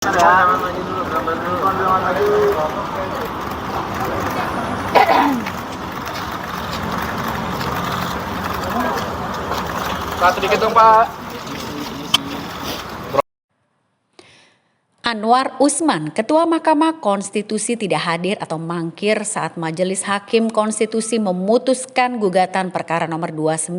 Pak, sedikit dong Pak. Anwar Usman, Ketua Mahkamah Konstitusi tidak hadir atau mangkir saat Majelis Hakim Konstitusi memutuskan gugatan perkara nomor 29,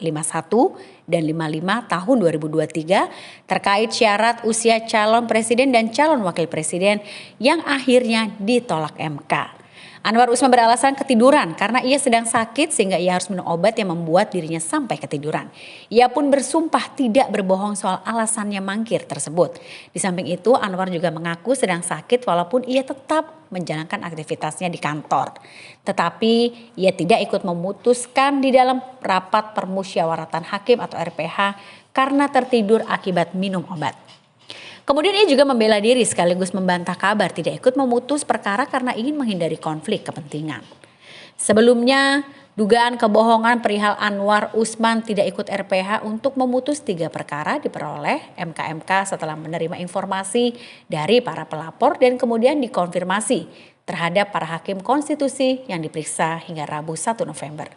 51, dan 55 tahun 2023 terkait syarat usia calon presiden dan calon wakil presiden yang akhirnya ditolak MK. Anwar Usman beralasan ketiduran karena ia sedang sakit sehingga ia harus minum obat yang membuat dirinya sampai ketiduran. Ia pun bersumpah tidak berbohong soal alasannya mangkir tersebut. Di samping itu Anwar juga mengaku sedang sakit walaupun ia tetap menjalankan aktivitasnya di kantor. Tetapi ia tidak ikut memutuskan di dalam rapat permusyawaratan hakim atau RPH karena tertidur akibat minum obat. Kemudian ia juga membela diri sekaligus membantah kabar tidak ikut memutus perkara karena ingin menghindari konflik kepentingan. Sebelumnya, dugaan kebohongan perihal Anwar Usman tidak ikut RPH untuk memutus 3 perkara diperoleh MK setelah menerima informasi dari para pelapor dan kemudian dikonfirmasi terhadap para hakim konstitusi yang diperiksa hingga Rabu 1 November.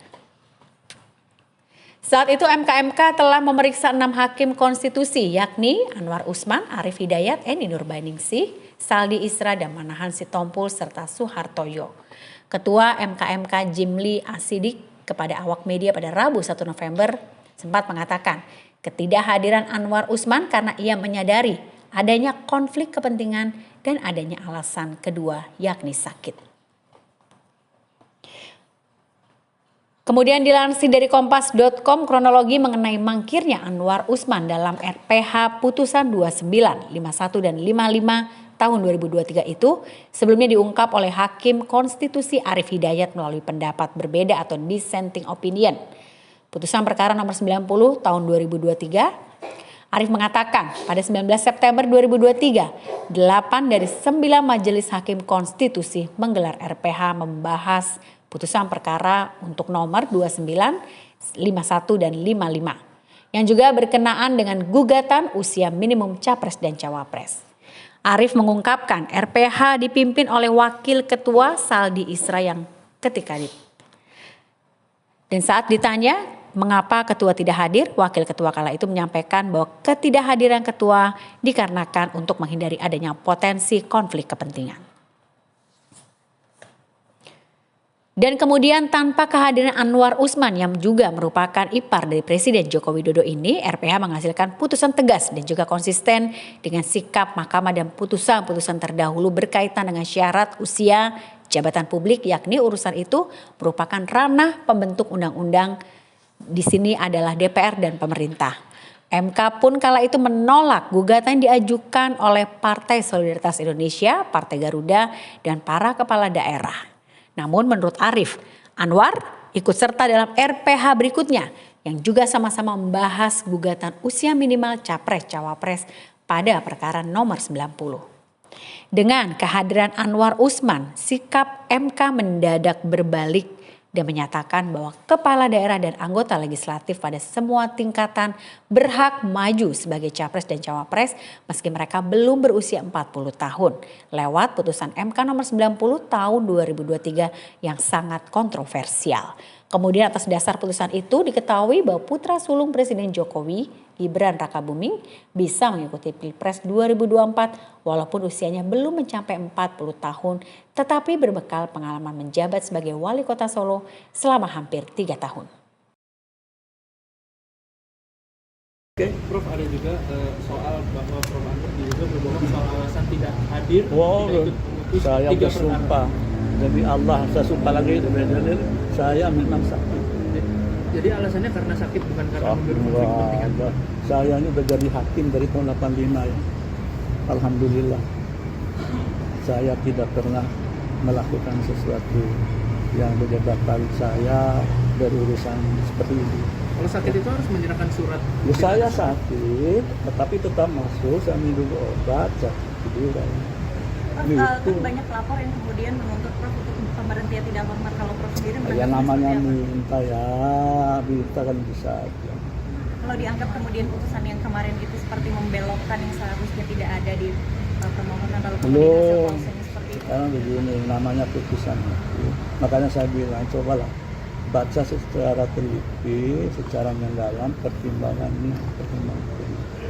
Saat itu MK telah memeriksa 6 hakim konstitusi yakni Anwar Usman, Arif Hidayat, Eni Nurbaningsih, Saldi Isra, dan Manahan Sitompul serta Suhartoyo. Ketua MK Jimli Asidik kepada awak media pada Rabu 1 November sempat mengatakan ketidakhadiran Anwar Usman karena ia menyadari adanya konflik kepentingan dan adanya alasan kedua yakni sakit. Kemudian dilansir dari kompas.com kronologi mengenai mangkirnya Anwar Usman dalam RPH putusan 29, 51 dan 55 tahun 2023 itu sebelumnya diungkap oleh Hakim Konstitusi Arif Hidayat melalui pendapat berbeda atau dissenting opinion. Putusan perkara nomor 90 tahun 2023 Arif mengatakan pada 19 September 2023 8 dari 9 majelis hakim konstitusi menggelar RPH membahas putusan perkara untuk nomor 29, 51 dan 55 yang juga berkenaan dengan gugatan usia minimum capres dan cawapres. Arif mengungkapkan RPH dipimpin oleh Wakil Ketua Saldi Isra yang dan saat ditanya mengapa ketua tidak hadir, Wakil Ketua kala itu menyampaikan bahwa ketidakhadiran ketua dikarenakan untuk menghindari adanya potensi konflik kepentingan. Dan kemudian tanpa kehadiran Anwar Usman yang juga merupakan ipar dari Presiden Joko Widodo ini, RPH menghasilkan putusan tegas dan juga konsisten dengan sikap mahkamah dan putusan-putusan terdahulu berkaitan dengan syarat usia jabatan publik, yakni urusan itu merupakan ranah pembentuk undang-undang. Di sini adalah DPR dan pemerintah. MK pun kala itu menolak gugatan diajukan oleh Partai Solidaritas Indonesia, Partai Garuda, dan para kepala daerah. Namun menurut Arif, Anwar ikut serta dalam RPH berikutnya yang juga sama-sama membahas gugatan usia minimal capres-cawapres pada perkara nomor 90. Dengan kehadiran Anwar Usman, sikap MK mendadak berbalik dan menyatakan bahwa kepala daerah dan anggota legislatif pada semua tingkatan berhak maju sebagai capres dan cawapres meski mereka belum berusia 40 tahun lewat putusan MK nomor 90 tahun 2023 yang sangat kontroversial. Kemudian atas dasar putusan itu diketahui bahwa putra sulung Presiden Jokowi, Gibran Rakabuming, bisa mengikuti Pilpres 2024 walaupun usianya belum mencapai 40 tahun tetapi berbekal pengalaman menjabat sebagai wali kota Solo selama hampir 3 tahun. Oke, Prof, ada juga soal bahwa Prof Anwar juga berbohong soal alasan tidak hadir. Saya bersumpah demi Allah, saya sumpah lagi demi dalil, saya memang sakit. Jadi alasannya karena sakit bukan karena memberi konflik kepentingan. Saya ini udah jadi hakim dari tahun 85 ya. Alhamdulillah. Saya tidak pernah melakukan sesuatu yang menyebabkan saya berurusan seperti ini. Kalau sakit itu harus menyerahkan surat. Ya, saya sakit, tetapi tetap masuk, saya minum obat, saya tiduran. Kan banyak pelapor yang kemudian menuntut Prof untuk pemberhentian tidak hormat. Kalau Prof sendiri ya namanya minta kan bisa aja. kalau dianggap kemudian putusan yang kemarin itu seperti membelokkan yang seharusnya tidak ada di permohonan lalu kemudian hasil Belum. kuasanya seperti itu. Sekarang begini, namanya putusan itu. Makanya saya bilang, cobalah baca secara teliti, secara mendalam, pertimbangannya.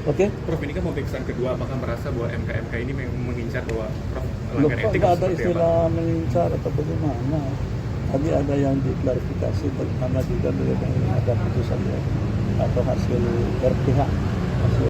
Oke? Prof, ini kan pemeriksaan kedua, apakah merasa bahwa MK ini memang mengincar bahwa Prof Loh, melanggar kok etik nggak ada seperti apa? istilah mengincar atau bagaimana? Tadi ada yang diklarifikasi, bagaimana juga beliau ada putusan atau hasil berpihak. Hasil